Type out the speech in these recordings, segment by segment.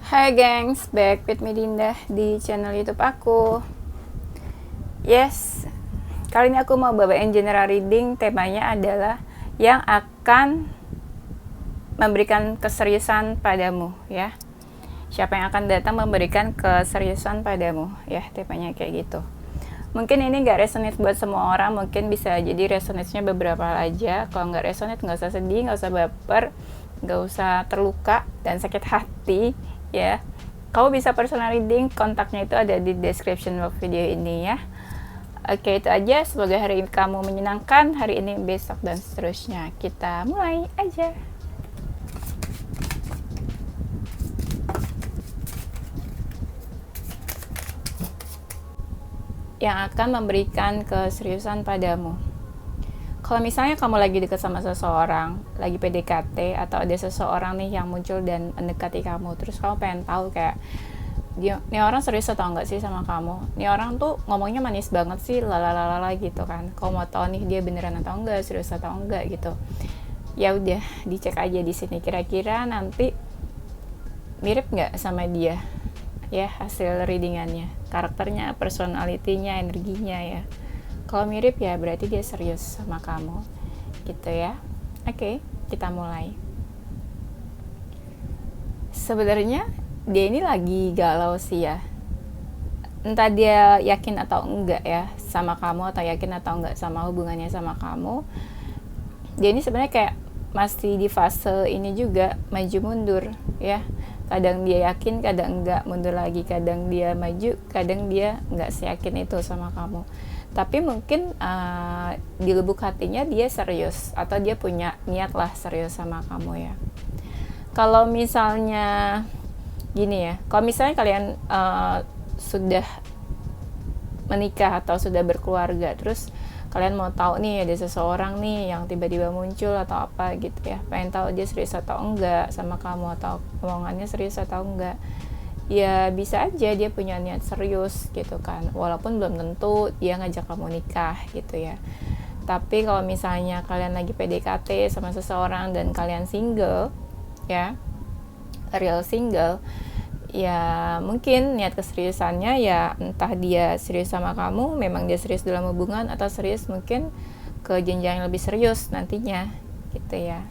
Hai gengs, back with me Dinda di channel YouTube aku. Yes, kali ini aku mau bawain general reading. Temanya adalah yang akan memberikan keseriusan padamu, ya. Siapa yang akan datang memberikan keseriusan padamu, ya. Temanya kayak gitu. Mungkin ini gak resonate buat semua orang, mungkin bisa jadi resonate-nya beberapa aja. Kalau gak resonate, gak usah sedih, gak usah baper, gak usah terluka dan sakit hati, ya. Kamu bisa personal reading, kontaknya itu ada di description box video ini, ya. Oke, itu aja. Semoga hari ini kamu menyenangkan, hari ini, besok, dan seterusnya. Kita mulai aja. Yang akan memberikan keseriusan padamu. Kalau misalnya kamu lagi dekat sama seseorang, lagi PDKT, atau ada seseorang nih yang muncul dan mendekati kamu, terus kamu pengen tahu kayak, ini orang serius atau enggak sih sama kamu? Ini orang tuh ngomongnya manis banget sih, lalalala gitu kan. Kamu mau tahu nih dia beneran atau enggak, serius atau enggak gitu. Ya udah, dicek aja di sini. Kira-kira nanti mirip nggak sama dia? Ya, hasil readingannya, karakternya, personalitinya, energinya ya. Kalau mirip ya berarti dia serius sama kamu, gitu ya. Oke, kita mulai. Sebenarnya dia ini lagi galau sih ya. Entah dia yakin atau enggak ya sama kamu, atau yakin atau enggak sama hubungannya sama kamu. Dia ini sebenarnya kayak masih di fase ini juga, maju mundur ya. Kadang dia yakin, kadang enggak, mundur lagi. Kadang dia maju, kadang dia enggak seyakin itu sama kamu. Tapi mungkin di lubuk hatinya dia serius, atau dia punya niat lah serius sama kamu ya. Kalau misalnya gini ya, kalau misalnya kalian sudah menikah atau sudah berkeluarga, terus kalian mau tahu nih ada seseorang nih yang tiba-tiba muncul atau apa gitu ya, pengen tahu dia serius atau enggak sama kamu, atau omongannya serius atau enggak, ya bisa aja dia punya niat serius gitu kan, walaupun belum tentu dia ngajak kamu nikah gitu ya. Tapi kalau misalnya kalian lagi PDKT sama seseorang dan kalian single ya, real single, ya mungkin niat keseriusannya ya entah dia serius sama kamu, memang dia serius dalam hubungan, atau serius mungkin ke jenjang yang lebih serius nantinya gitu ya.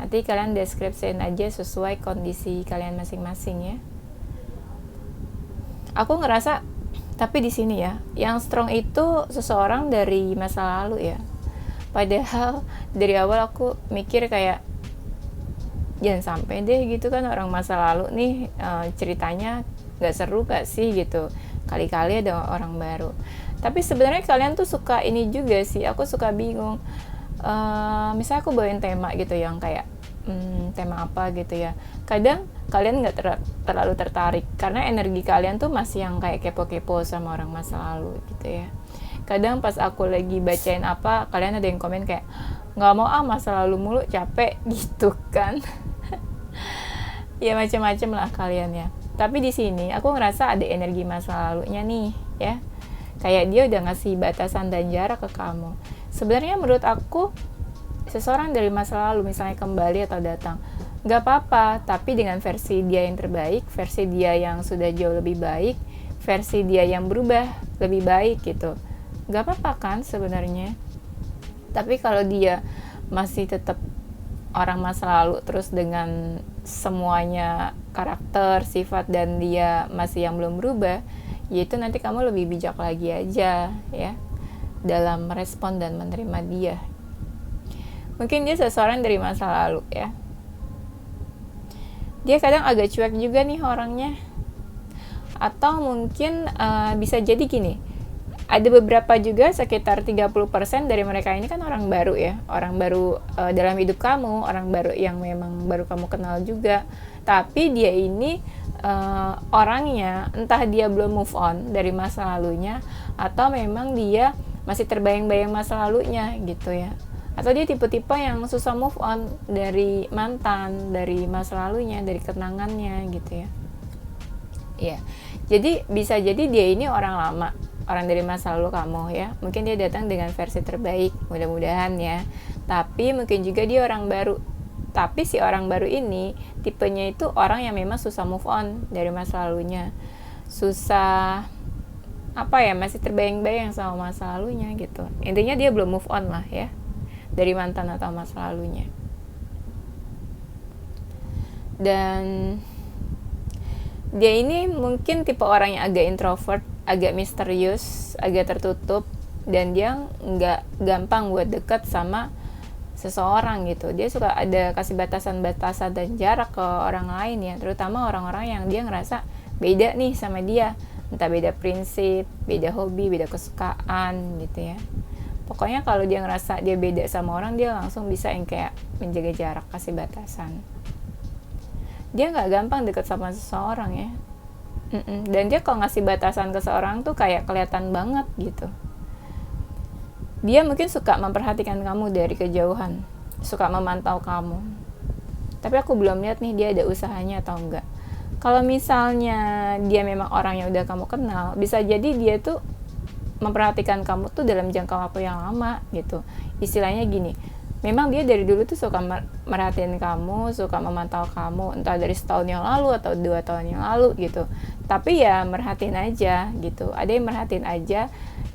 Nanti kalian deskripsiin aja sesuai kondisi kalian masing-masing ya. Aku ngerasa tapi di sini ya, yang strong itu seseorang dari masa lalu ya. Padahal dari awal aku mikir kayak jangan sampai deh gitu kan, orang masa lalu nih ceritanya nggak seru gak sih gitu, kali-kali ada orang baru. Tapi sebenarnya kalian tuh suka ini juga sih, aku suka bingung. Misalnya aku bawain tema gitu yang kayak tema apa gitu ya, kadang kalian nggak terlalu tertarik karena energi kalian tuh masih yang kayak kepo-kepo sama orang masa lalu gitu ya. Kadang pas aku lagi bacain apa, kalian ada yang komen kayak nggak mau masa lalu mulu, capek gitu kan. Ya macam-macam lah kalian ya. Tapi di sini aku ngerasa ada energi masa lalunya nih ya, kayak dia udah ngasih batasan dan jarak ke kamu. Sebenarnya menurut aku seseorang dari masa lalu misalnya kembali atau datang, nggak apa-apa, tapi dengan versi dia yang terbaik, versi dia yang sudah jauh lebih baik, versi dia yang berubah lebih baik gitu. Nggak apa-apa kan sebenarnya. Tapi kalau dia masih tetap orang masa lalu terus dengan semuanya karakter, sifat, dan dia masih yang belum berubah, yaitu nanti kamu lebih bijak lagi aja ya dalam merespon dan menerima dia. Mungkin dia seseorang dari masa lalu ya, dia kadang agak cuek juga nih orangnya. Atau mungkin bisa jadi gini, ada beberapa juga sekitar 30% dari mereka ini kan orang baru ya, orang baru dalam hidup kamu, orang baru yang memang baru kamu kenal juga. Tapi dia ini orangnya entah dia belum move on dari masa lalunya, atau memang dia masih terbayang-bayang masa lalunya gitu ya. Atau dia tipe-tipe yang susah move on dari mantan, dari masa lalunya, dari kenangannya gitu ya. Ya, jadi bisa jadi dia ini orang lama, orang dari masa lalu kamu ya. Mungkin dia datang dengan versi terbaik, mudah-mudahan ya. Tapi mungkin juga dia orang baru, Tapi si orang baru ini tipenya itu orang yang memang susah move on dari masa lalunya, susah masih terbayang-bayang sama masa lalunya gitu. Intinya dia belum move on lah ya dari mantan atau masa lalunya. Dan dia ini mungkin tipe orang yang agak introvert, agak misterius, agak tertutup, dan dia nggak gampang buat deket sama seseorang gitu. Dia suka ada kasih batasan-batasan dan jarak ke orang lain ya, terutama orang-orang yang dia ngerasa beda nih sama dia, entah beda prinsip, beda hobi, beda kesukaan gitu ya. Pokoknya kalau dia ngerasa dia beda sama orang, dia langsung bisa yang kayak menjaga jarak, kasih batasan. Dia nggak gampang deket sama seseorang ya. Dan dia kalau ngasih batasan ke seseorang tuh kayak kelihatan banget gitu. Dia mungkin suka memperhatikan kamu dari kejauhan, suka memantau kamu. Tapi aku belum lihat nih dia ada usahanya atau enggak. Kalau misalnya dia memang orang yang udah kamu kenal, bisa jadi dia tuh memperhatikan kamu tuh dalam jangka waktu yang lama gitu. Istilahnya gini, memang dia dari dulu tuh suka merhatiin kamu, suka memantau kamu, entah dari setahun yang lalu atau 2 tahun yang lalu gitu. Tapi ya merhatiin aja gitu, ada yang merhatiin aja,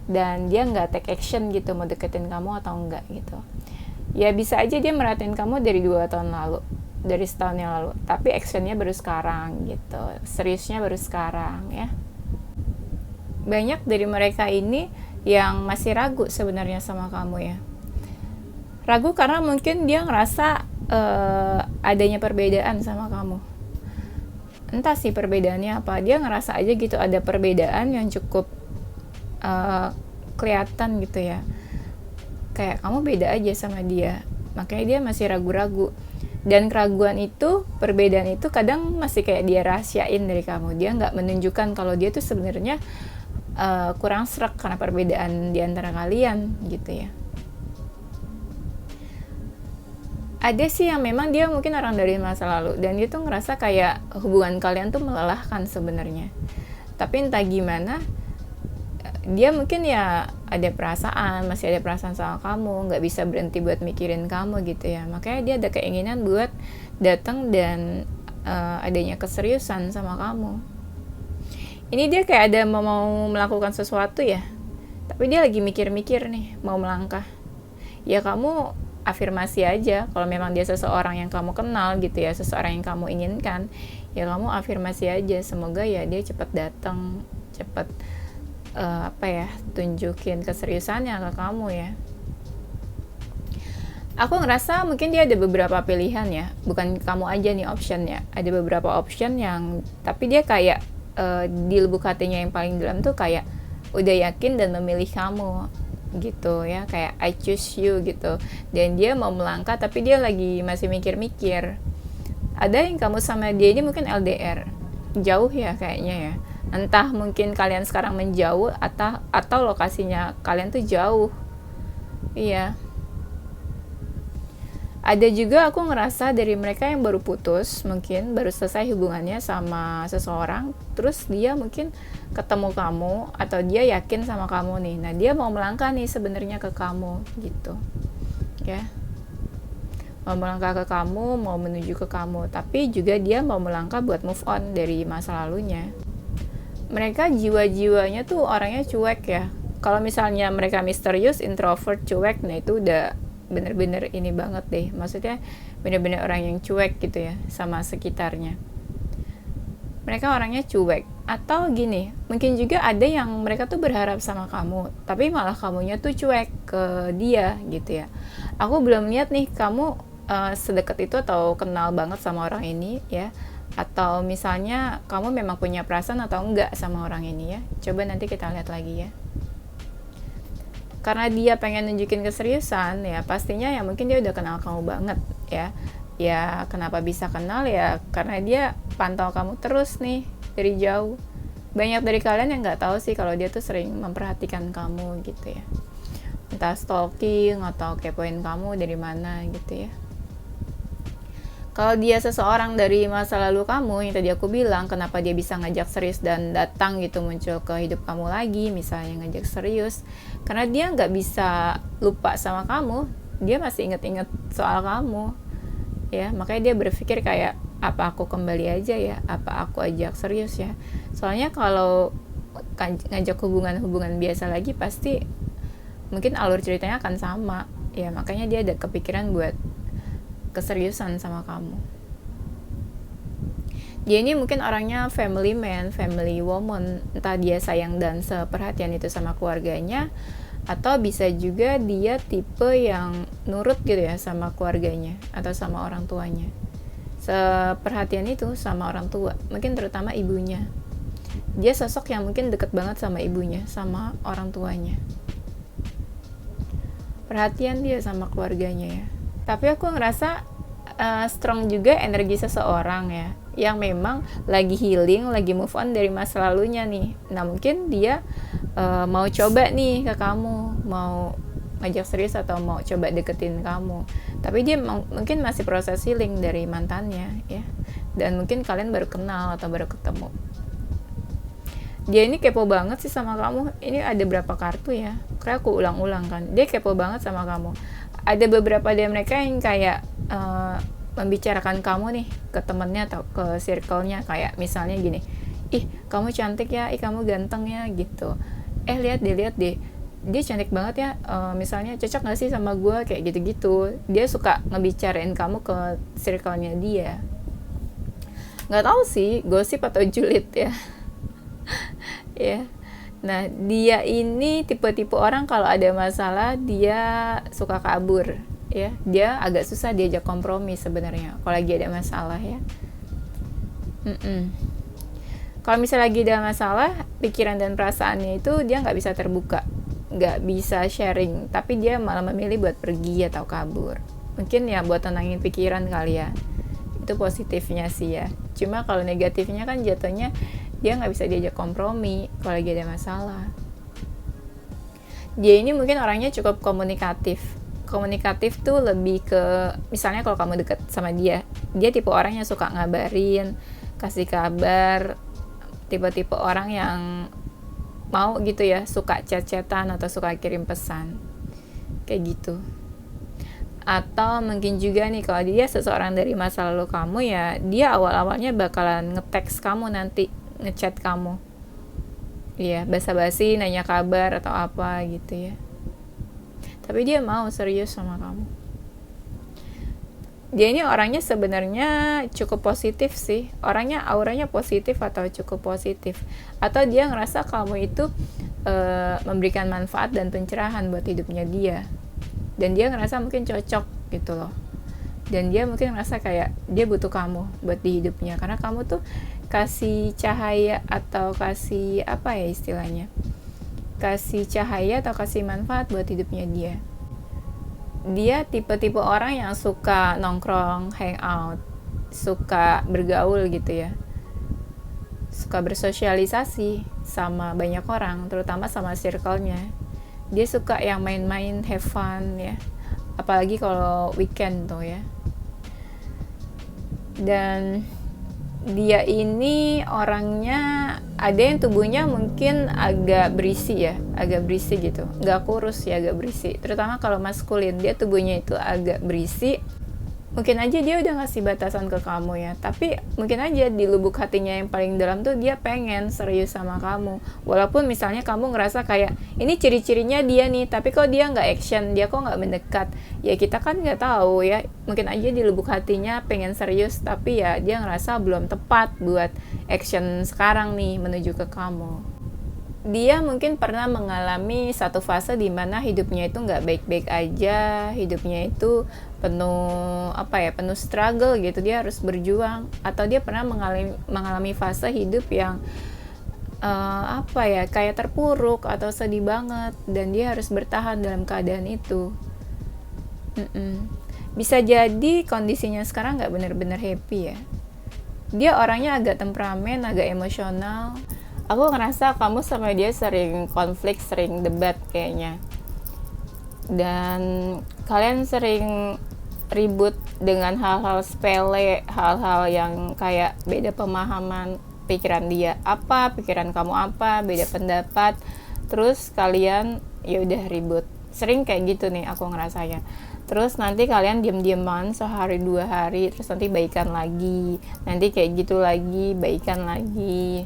dan dia nggak take action gitu mau deketin kamu atau enggak gitu. Ya bisa aja dia merhatiin kamu dari 2 tahun lalu, dari setahun yang lalu, tapi actionnya baru sekarang gitu, seriusnya baru sekarang ya. Banyak dari mereka ini yang masih ragu sebenarnya sama kamu ya. Ragu karena mungkin dia ngerasa adanya perbedaan sama kamu. Entah sih perbedaannya apa, dia ngerasa aja gitu ada perbedaan yang cukup kelihatan gitu ya, kayak kamu beda aja sama dia, makanya dia masih ragu-ragu. Dan keraguan itu, perbedaan itu kadang masih kayak dia rahasiain dari kamu. Dia nggak menunjukkan kalau dia tuh sebenarnya kurang srek karena perbedaan di antara kalian gitu ya. Ada sih yang memang dia mungkin orang dari masa lalu, dan dia tuh ngerasa kayak hubungan kalian tuh melelahkan sebenarnya. Tapi entah gimana, dia mungkin ya ada perasaan, masih ada perasaan sama kamu, nggak bisa berhenti buat mikirin kamu gitu ya. Makanya dia ada keinginan buat datang dan adanya keseriusan sama kamu. Ini dia kayak ada mau melakukan sesuatu ya, tapi dia lagi mikir-mikir nih mau melangkah. Ya kamu afirmasi aja kalau memang dia seseorang yang kamu kenal gitu ya, seseorang yang kamu inginkan, ya kamu afirmasi aja, semoga ya dia cepat datang, cepat tunjukin keseriusannya ke kamu ya. Aku ngerasa mungkin dia ada beberapa pilihan ya, bukan kamu aja nih optionnya, ada beberapa option yang, tapi dia kayak di lubuk hatinya yang paling dalam tuh kayak udah yakin dan memilih kamu gitu ya, kayak I choose you gitu. Dan dia mau melangkah tapi dia lagi masih mikir-mikir. Ada yang kamu sama dia ini mungkin LDR, jauh ya kayaknya ya, entah mungkin kalian sekarang menjauh atau lokasinya kalian tuh jauh. Iya. Ada juga aku ngerasa dari mereka yang baru putus, mungkin baru selesai hubungannya sama seseorang, terus dia mungkin ketemu kamu atau dia yakin sama kamu nih. Nah, dia mau melangkah nih sebenarnya ke kamu gitu. Ya. Mau melangkah ke kamu, mau menuju ke kamu, tapi juga dia mau melangkah buat move on dari masa lalunya. Mereka jiwa-jiwanya tuh orangnya cuek ya. Kalau misalnya mereka misterius, introvert, cuek, nah itu udah bener-bener ini banget deh, maksudnya bener-bener orang yang cuek gitu ya sama sekitarnya. Mereka orangnya cuek. Atau gini, mungkin juga ada yang mereka tuh berharap sama kamu, tapi malah kamunya tuh cuek ke dia gitu ya. Aku belum lihat nih kamu sedekat itu atau kenal banget sama orang ini ya, atau misalnya kamu memang punya perasaan atau enggak sama orang ini ya. Coba nanti kita lihat lagi ya. Karena dia pengen nunjukin keseriusan ya, pastinya ya mungkin dia udah kenal kamu banget ya. Ya kenapa bisa kenal ya, karena dia pantau kamu terus nih dari jauh. Banyak dari kalian yang nggak tahu sih kalau dia tuh sering memperhatikan kamu gitu ya, entah stalking atau kepoin kamu dari mana gitu ya. Kalau dia seseorang dari masa lalu kamu yang tadi aku bilang, kenapa dia bisa ngajak serius dan datang gitu, muncul ke hidup kamu lagi, misalnya ngajak serius, karena dia nggak bisa lupa sama kamu, dia masih inget-inget soal kamu ya. Makanya dia berpikir kayak, apa aku kembali aja ya, apa aku ajak serius ya. Soalnya kalau ngajak hubungan biasa lagi, pasti mungkin alur ceritanya akan sama ya. Makanya dia ada kepikiran buat keseriusan sama kamu. Dia ini mungkin orangnya family man, family woman, entah dia sayang dan seperhatian itu sama keluarganya, atau bisa juga dia tipe yang nurut gitu ya sama keluarganya atau sama orang tuanya. Seperhatian itu sama orang tua, mungkin terutama ibunya. Dia sosok yang mungkin deket banget sama ibunya, sama orang tuanya. Perhatian dia sama keluarganya ya. Tapi aku ngerasa strong juga energi seseorang ya, yang memang lagi healing, lagi move on dari masa lalunya nih. Nah mungkin dia mau coba nih ke kamu, mau ngajak serius atau mau coba deketin kamu. Tapi dia mungkin masih proses healing dari mantannya ya. Dan mungkin kalian baru kenal atau baru ketemu. Dia ini kepo banget sih sama kamu. Ini ada berapa kartu ya? Kayak aku ulang-ulang kan. Dia kepo banget sama kamu. Ada beberapa dari mereka yang kayak membicarakan kamu nih ke temennya atau ke circle-nya, kayak misalnya gini, ih kamu cantik ya, ih kamu ganteng ya gitu, lihat deh dia cantik banget ya, misalnya cocok gak sih sama gue, kayak gitu-gitu. Dia suka ngebicarain kamu ke circle-nya dia. Nggak tahu sih gosip atau julid ya. Ya. Nah dia ini tipe-tipe orang kalau ada masalah dia suka kabur ya. Dia agak susah diajak kompromi sebenarnya kalau lagi ada masalah ya. Kalau misalnya lagi ada masalah, pikiran dan perasaannya itu dia nggak bisa terbuka, nggak bisa sharing, tapi dia malah memilih buat pergi atau kabur. Mungkin ya buat tenangin pikiran kali ya. Itu positifnya sih ya. Cuma kalau negatifnya kan jatuhnya dia nggak bisa diajak kompromi kalau lagi ada masalah. Dia ini mungkin orangnya cukup komunikatif tuh lebih ke, misalnya kalau kamu deket sama dia tipe orang yang suka ngabarin, kasih kabar, tipe-tipe orang yang mau gitu ya, suka chat-chatan atau suka kirim pesan kayak gitu. Atau mungkin juga nih kalau dia seseorang dari masa lalu kamu ya, dia awal-awalnya bakalan nge-text kamu nanti, ngechat kamu ya, basa-basi nanya kabar atau apa gitu ya. Tapi dia mau serius sama kamu. Dia ini orangnya sebenarnya cukup positif sih. Orangnya auranya positif atau cukup positif. Atau dia ngerasa kamu itu memberikan manfaat dan pencerahan buat hidupnya dia. Dan dia ngerasa mungkin cocok gitu loh. Dan dia mungkin ngerasa kayak dia butuh kamu buat di hidupnya. Karena kamu tuh kasih cahaya atau kasih apa ya istilahnya, kasih cahaya atau kasih manfaat buat hidupnya dia. Dia tipe-tipe orang yang suka nongkrong, hangout, suka bergaul gitu ya, suka bersosialisasi sama banyak orang, terutama sama circle-nya. Dia suka yang main-main, have fun ya, apalagi kalau weekend tuh ya. Dan dia ini orangnya ada yang tubuhnya mungkin agak berisi ya, agak berisi gitu, nggak kurus ya, agak berisi. Terutama kalau maskulin, dia tubuhnya itu agak berisi. Mungkin aja dia udah ngasih batasan ke kamu ya, tapi mungkin aja di lubuk hatinya yang paling dalam tuh dia pengen serius sama kamu. Walaupun misalnya kamu ngerasa kayak ini ciri-cirinya dia nih, tapi kok dia nggak action, dia kok nggak mendekat. Ya kita kan nggak tahu ya, mungkin aja di lubuk hatinya pengen serius, tapi ya dia ngerasa belum tepat buat action sekarang nih menuju ke kamu. Dia mungkin pernah mengalami satu fase di mana hidupnya itu nggak baik-baik aja, hidupnya itu penuh penuh struggle gitu, dia harus berjuang. Atau dia pernah mengalami fase hidup yang kayak terpuruk atau sedih banget, dan dia harus bertahan dalam keadaan itu. Bisa jadi kondisinya sekarang nggak benar-benar happy ya. Dia orangnya agak temperamen, agak emosional. Aku ngerasa kamu sama dia sering konflik, sering debat kayaknya. Dan kalian sering ribut dengan hal-hal sepele, hal-hal yang kayak beda pemahaman, pikiran dia apa, pikiran kamu apa, beda pendapat. Terus kalian ya udah ribut. Sering kayak gitu nih aku ngerasanya. Terus nanti kalian diam-diaman sehari 2 hari, terus nanti baikan lagi, nanti kayak gitu lagi, baikan lagi.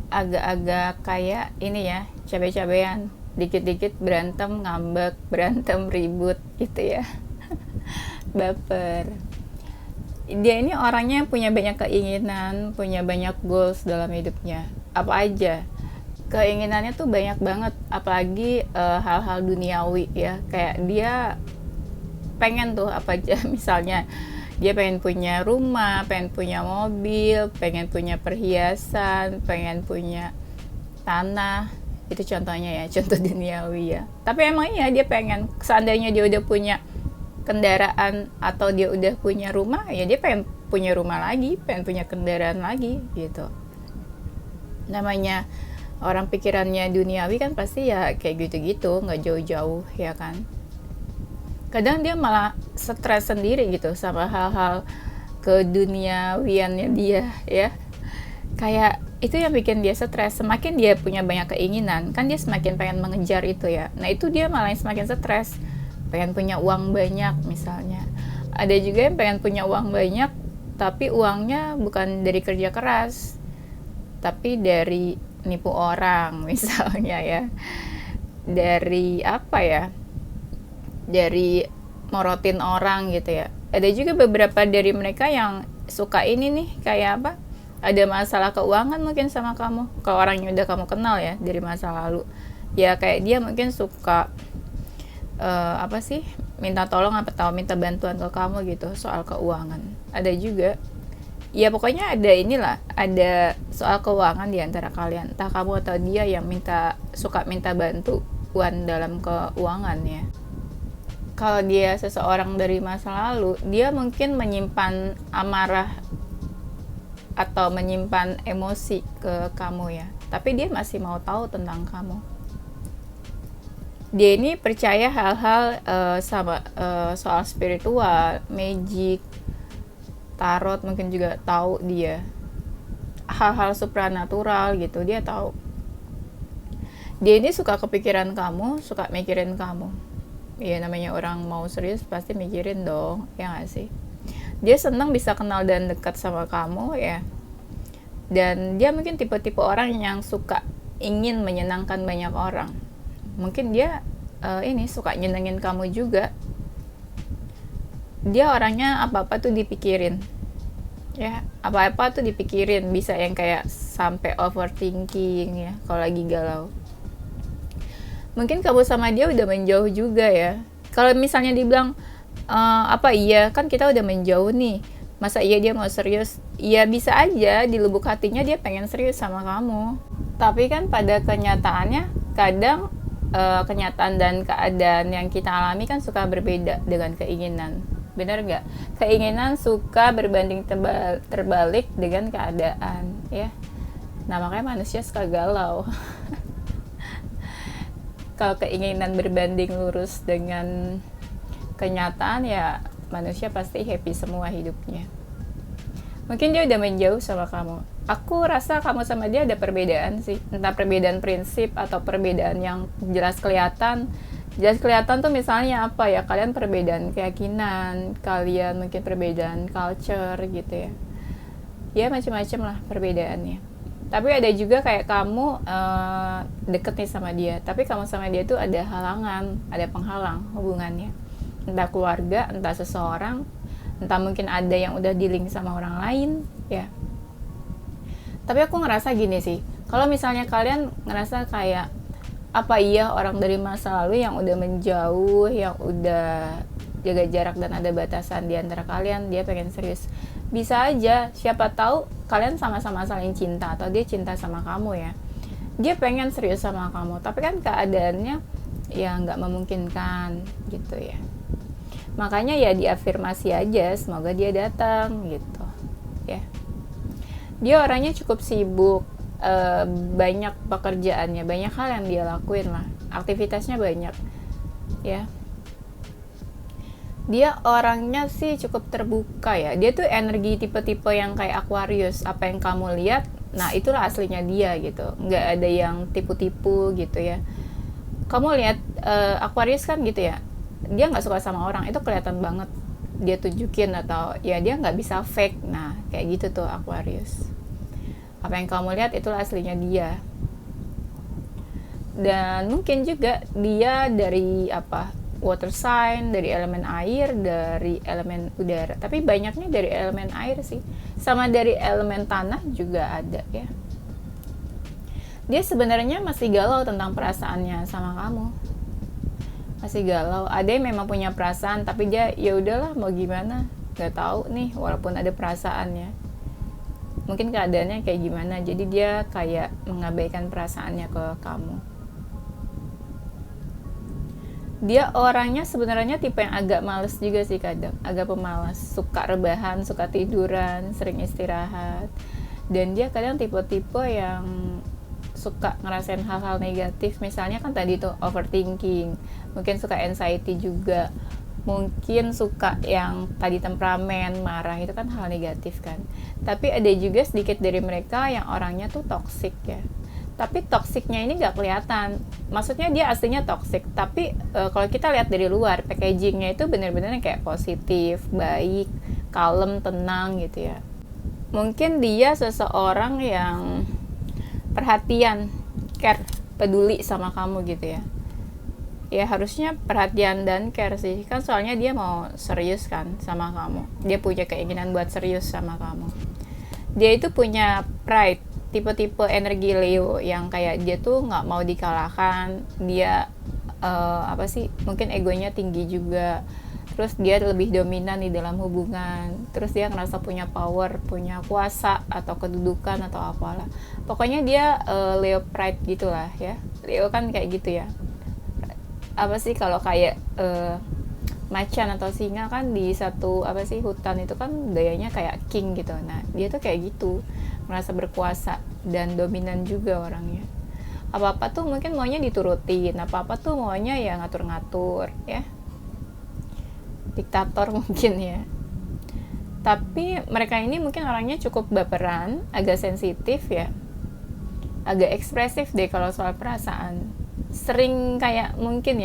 Agak-agak kayak ini ya, cabe-cabean, dikit-dikit berantem, ngambek, berantem, ribut gitu ya. Baper. Dia ini orangnya punya banyak keinginan, punya banyak goals dalam hidupnya. Apa aja keinginannya tuh banyak banget, apalagi hal-hal duniawi ya. Kayak dia pengen tuh apa aja, misalnya dia pengen punya rumah, pengen punya mobil, pengen punya perhiasan, pengen punya tanah. Itu contohnya ya, contoh duniawi ya. Tapi emang iya dia pengen, seandainya dia udah punya kendaraan atau dia udah punya rumah, ya dia pengen punya rumah lagi, pengen punya kendaraan lagi gitu. Namanya orang pikirannya duniawi kan pasti ya kayak gitu-gitu, nggak jauh-jauh ya kan. Kadang dia malah stres sendiri gitu sama hal-hal keduniawiannya dia ya. Kayak itu yang bikin dia stres. Semakin dia punya banyak keinginan, kan dia semakin pengen mengejar itu ya. Nah itu dia malah semakin stres, pengen punya uang banyak misalnya. Ada juga yang pengen punya uang banyak, tapi uangnya bukan dari kerja keras, tapi dari nipu orang misalnya ya. Dari apa ya, dari morotin orang gitu ya. Ada juga beberapa dari mereka yang suka ini nih, kayak apa, ada masalah keuangan mungkin sama kamu, kalau orang yang udah kamu kenal ya dari masa lalu ya. Kayak dia mungkin suka apa sih, minta tolong atau minta bantuan ke kamu gitu soal keuangan. Ada juga ya, pokoknya ada inilah, ada soal keuangan di antara kalian, entah kamu atau dia yang suka minta bantuan dalam keuangan ya. Kalau dia seseorang dari masa lalu, dia mungkin menyimpan amarah atau menyimpan emosi ke kamu ya, tapi dia masih mau tahu tentang kamu. Dia ini percaya hal-hal sama soal spiritual, magic, tarot mungkin juga tahu dia. Hal-hal supranatural gitu dia tahu. Dia ini suka kepikiran kamu, suka mikirin kamu. Ya namanya orang mau serius pasti mikirin dong, ya nggak sih? Dia senang bisa kenal dan dekat sama kamu ya. Dan dia mungkin tipe-tipe orang yang suka ingin menyenangkan banyak orang. Mungkin dia ini suka nyenengin kamu juga. Dia orangnya apa-apa tuh dipikirin ya, apa-apa tuh dipikirin, bisa yang kayak sampai overthinking ya kalau lagi galau. Mungkin kamu sama dia udah menjauh juga ya. Kalau misalnya dibilang apa iya, kan kita udah menjauh nih, masa iya dia mau serius? Ya bisa aja di lubuk hatinya dia pengen serius sama kamu, tapi kan pada kenyataannya kadang kenyataan dan keadaan yang kita alami kan suka berbeda dengan keinginan. Benar nggak? Keinginan suka berbanding terbalik dengan keadaan ya. Nah makanya manusia suka galau. Kalau keinginan berbanding lurus dengan kenyataan ya manusia pasti happy semua hidupnya. Mungkin dia udah menjauh sama kamu. Aku rasa kamu sama dia ada perbedaan sih, entah perbedaan prinsip atau perbedaan yang jelas kelihatan. Jelas kelihatan tuh misalnya apa ya, kalian perbedaan keyakinan, kalian mungkin perbedaan culture gitu ya. Ya macam-macam lah perbedaannya. Tapi ada juga kayak kamu deket nih sama dia, tapi kamu sama dia tuh ada halangan, ada penghalang hubungannya. Entah keluarga, entah seseorang, entah mungkin ada yang udah di-link sama orang lain ya. Tapi aku ngerasa gini sih, kalau misalnya kalian ngerasa kayak apa iya orang dari masa lalu yang udah menjauh, yang udah jaga jarak dan ada batasan di antara kalian, dia pengen serius, bisa aja, siapa tahu kalian sama-sama saling cinta atau dia cinta sama kamu ya, dia pengen serius sama kamu, tapi kan keadaannya ya nggak memungkinkan gitu ya. Makanya ya diafirmasi aja, semoga dia datang gitu ya. Dia orangnya cukup sibuk, banyak pekerjaannya, banyak hal yang dia lakuin lah, aktivitasnya banyak ya. Dia orangnya sih cukup terbuka ya, dia tuh energi tipe-tipe yang kayak Aquarius, apa yang kamu lihat, nah itulah aslinya dia gitu, nggak ada yang tipu-tipu gitu ya. Kamu lihat Aquarius kan gitu ya, dia nggak suka sama orang, itu kelihatan banget, dia tunjukin, atau ya dia nggak bisa fake. Nah kayak gitu tuh Aquarius, apa yang kamu lihat itulah aslinya dia. Dan mungkin juga dia dari water sign, dari elemen air, dari elemen udara, tapi banyaknya dari elemen air sih, sama dari elemen tanah juga ada ya. Dia sebenarnya masih galau tentang perasaannya sama kamu, masih galau. Ada yang memang punya perasaan, tapi dia ya udahlah mau gimana, nggak tahu nih, walaupun ada perasaannya mungkin keadaannya kayak gimana, jadi dia kayak mengabaikan perasaannya ke kamu. Dia orangnya sebenarnya tipe yang agak males juga sih, kadang agak pemalas, suka rebahan, suka tiduran, sering istirahat. Dan dia kadang tipe-tipe yang suka ngerasain hal-hal negatif, misalnya kan tadi tuh overthinking, mungkin suka anxiety juga, mungkin suka yang tadi temperamen, marah, itu kan hal negatif kan. Tapi ada juga sedikit dari mereka yang orangnya tuh toxic ya, tapi toksiknya ini gak kelihatan, maksudnya dia aslinya toxic, tapi kalau kita lihat dari luar, packagingnya itu benar-benar kayak positif, baik, kalem, tenang gitu ya. Mungkin dia seseorang yang perhatian, care, peduli sama kamu gitu ya. Ya harusnya perhatian dan care sih, kan soalnya dia mau serius kan sama kamu, dia punya keinginan buat serius sama kamu. Dia itu punya pride, tipe-tipe energi Leo yang kayak dia tuh nggak mau dikalahkan. Dia mungkin egonya tinggi juga, terus dia lebih dominan di dalam hubungan, terus dia ngerasa punya power, punya kuasa atau kedudukan atau apalah, pokoknya dia Leo pride gitulah ya. Leo kan kayak gitu ya, kalau kayak macan atau singa kan di satu hutan itu kan gayanya kayak king gitu. Nah dia tuh kayak gitu, merasa berkuasa dan dominan juga orangnya. Apa-apa tuh mungkin maunya diturutin, apa-apa tuh maunya ya ngatur-ngatur ya, diktator mungkin ya. Tapi mereka ini mungkin orangnya cukup baperan, agak sensitif ya, agak ekspresif deh kalau soal perasaan. Sering kayak mungkin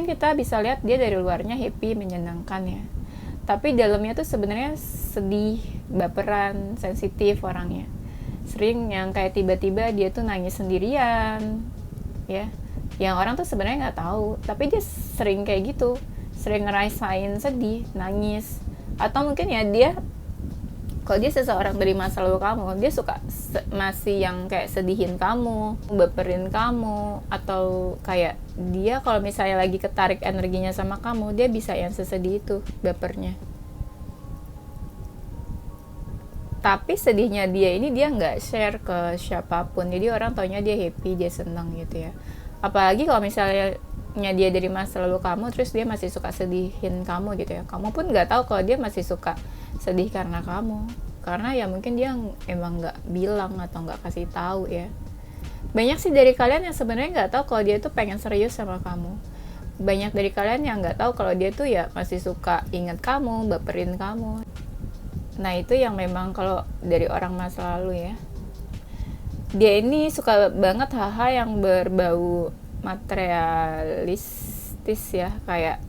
kita bisa lihat dia dari luarnya happy, menyenangkan ya, tapi dalamnya tuh sebenarnya sedih, baperan, sensitif orangnya. Sering yang kayak tiba-tiba dia tuh nangis sendirian ya, yang orang tuh sebenarnya nggak tahu, tapi dia sering kayak gitu, sering ngerasain sedih, nangis. Atau mungkin ya dia, kalau dia seseorang dari masa lalu kamu, dia suka masih yang kayak sedihin kamu, baperin kamu, atau kayak dia kalau misalnya lagi ketarik energinya sama kamu, dia bisa yang sesedih itu bapernya. Tapi sedihnya dia ini dia nggak share ke siapapun, jadi orang taunya dia happy, dia senang gitu ya. Apalagi kalau misalnya dia dari masa lalu kamu, terus dia masih suka sedihin kamu gitu ya, kamu pun nggak tahu kalau dia masih suka sedih karena kamu, karena ya mungkin dia emang nggak bilang atau nggak kasih tahu ya. Banyak sih dari kalian yang sebenarnya nggak tahu kalau dia tuh pengen serius sama kamu. Banyak dari kalian yang nggak tahu kalau dia tuh ya masih suka ingat kamu, baperin kamu. Nah itu yang memang kalau dari orang masa lalu ya, dia ini suka banget hal-hal yang berbau materialistis ya, kayak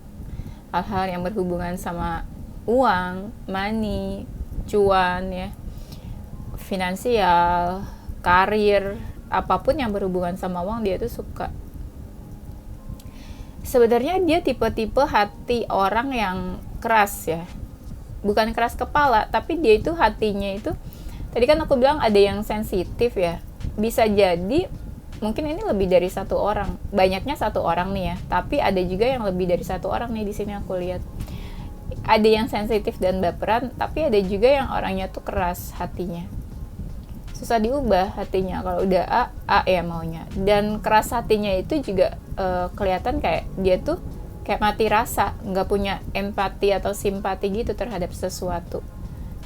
hal-hal yang berhubungan sama uang, money, cuan ya, finansial, karir, apapun yang berhubungan sama uang dia tuh suka. Sebenarnya dia tipe-tipe hati orang yang keras ya, bukan keras kepala, tapi dia itu hatinya itu, tadi kan aku bilang ada yang sensitif ya, bisa jadi mungkin ini lebih dari satu orang, banyaknya satu orang nih ya, tapi ada juga yang lebih dari satu orang nih di sini aku lihat. Ada yang sensitif dan baperan, tapi ada juga yang orangnya tuh keras hatinya, susah diubah hatinya, kalau udah A ya maunya. Dan keras hatinya itu juga kelihatan kayak dia tuh kayak mati rasa, nggak punya empati atau simpati gitu terhadap sesuatu.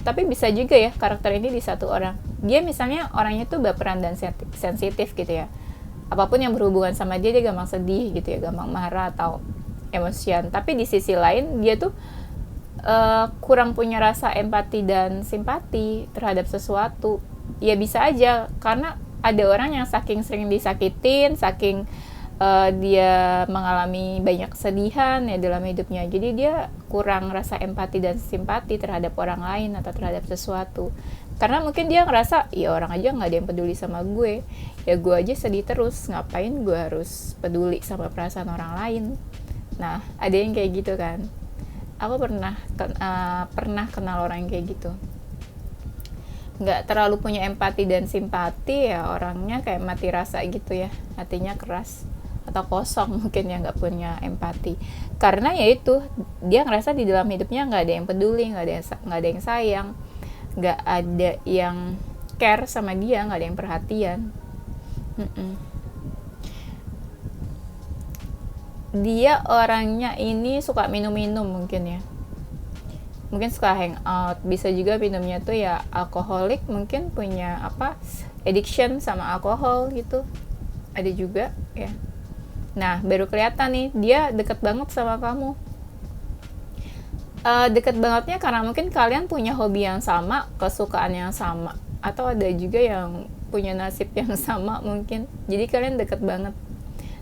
Tapi bisa juga ya karakter ini di satu orang, dia misalnya orangnya tuh baperan dan sensitif gitu ya, apapun yang berhubungan sama dia gampang sedih gitu ya, gampang marah atau emosian. Tapi di sisi lain dia tuh kurang punya rasa empati dan simpati terhadap sesuatu. Ya bisa aja karena ada orang yang saking sering disakitin, saking dia mengalami banyak kesedihan ya dalam hidupnya, jadi dia kurang rasa empati dan simpati terhadap orang lain atau terhadap sesuatu, karena mungkin dia ngerasa ya orang aja nggak ada yang peduli sama gue, ya gue aja sedih terus, ngapain gue harus peduli sama perasaan orang lain. Nah, ada yang kayak gitu kan. Aku pernah kenal orang yang kayak gitu, nggak terlalu punya empati dan simpati, ya orangnya kayak mati rasa gitu ya, hatinya keras atau kosong mungkin, ya nggak punya empati, karena ya itu dia ngerasa di dalam hidupnya nggak ada yang peduli, nggak ada yang sayang, nggak ada yang care sama dia, nggak ada yang perhatian. Dia orangnya ini suka minum-minum mungkin ya, mungkin suka hangout, bisa juga minumnya tuh ya alkoholik, mungkin punya addiction sama alkohol gitu, ada juga ya. Nah, baru kelihatan nih dia deket banget sama kamu. Deket bangetnya karena mungkin kalian punya hobi yang sama, kesukaan yang sama, atau ada juga yang punya nasib yang sama mungkin, jadi kalian deket banget.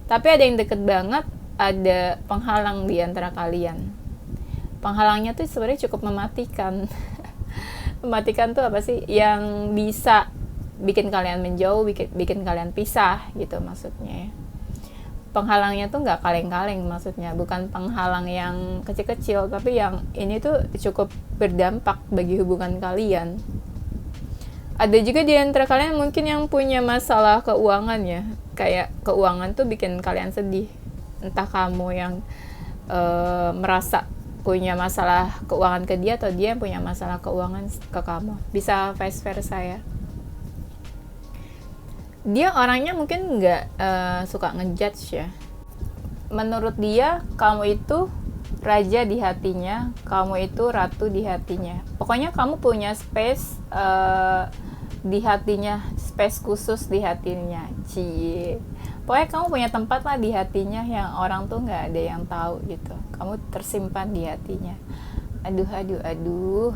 Tapi ada yang deket banget, ada penghalang di antara kalian. Penghalangnya tuh sebenarnya cukup mematikan. Mematikan tuh apa sih? Yang bisa bikin kalian menjauh, bikin kalian pisah gitu maksudnya ya. Penghalangnya tuh nggak kaleng-kaleng maksudnya, bukan penghalang yang kecil-kecil, tapi yang ini tuh cukup berdampak bagi hubungan kalian. Ada juga di antara kalian mungkin yang punya masalah keuangan ya, kayak keuangan tuh bikin kalian sedih. Entah kamu yang merasa punya masalah keuangan ke dia, atau dia yang punya masalah keuangan ke kamu, bisa vice versa ya. Dia orangnya mungkin nggak suka ngejudge ya. Menurut dia kamu itu raja di hatinya, kamu itu ratu di hatinya. Pokoknya kamu punya space di hatinya, space khusus di hatinya. Pokoknya kamu punya tempat lah di hatinya yang orang tuh nggak ada yang tahu gitu. Kamu tersimpan di hatinya. Aduh.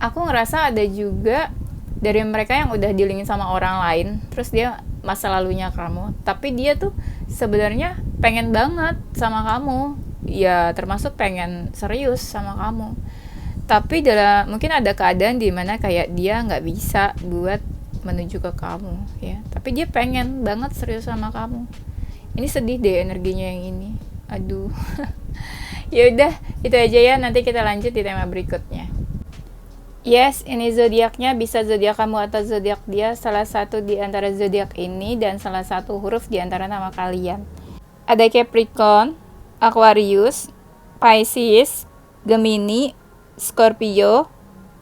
Aku ngerasa ada juga dari mereka yang udah dealing sama orang lain, terus dia masa lalunya kamu, tapi dia tuh sebenarnya pengen banget sama kamu, ya termasuk pengen serius sama kamu, tapi mungkin ada keadaan di mana kayak dia nggak bisa buat menuju ke kamu ya, tapi dia pengen banget serius sama kamu. Ini sedih deh energinya yang ini. Aduh. Ya udah, itu aja ya, nanti kita lanjut di tema berikutnya. Yes, ini zodiaknya, bisa zodiak kamu atau zodiak dia, salah satu di antara zodiak ini dan salah satu huruf di antara nama kalian. Ada Capricorn, Aquarius, Pisces, Gemini, Scorpio,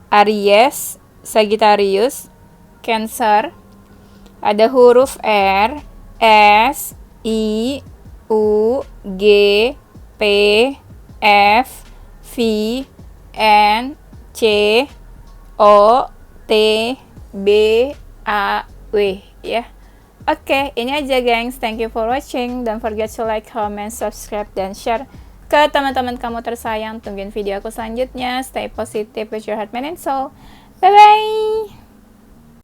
Aries, Sagittarius, Cancer. Ada huruf R, S, I, U, G, P, F, V, N, C, O, T, B, A, W ya. Oke, ini aja gengs. Thank you for watching. Don't forget to like, comment, subscribe, dan share ke teman-teman kamu tersayang. Tungguin video aku selanjutnya. Stay positive with your heart, mind, and soul. Bye-bye.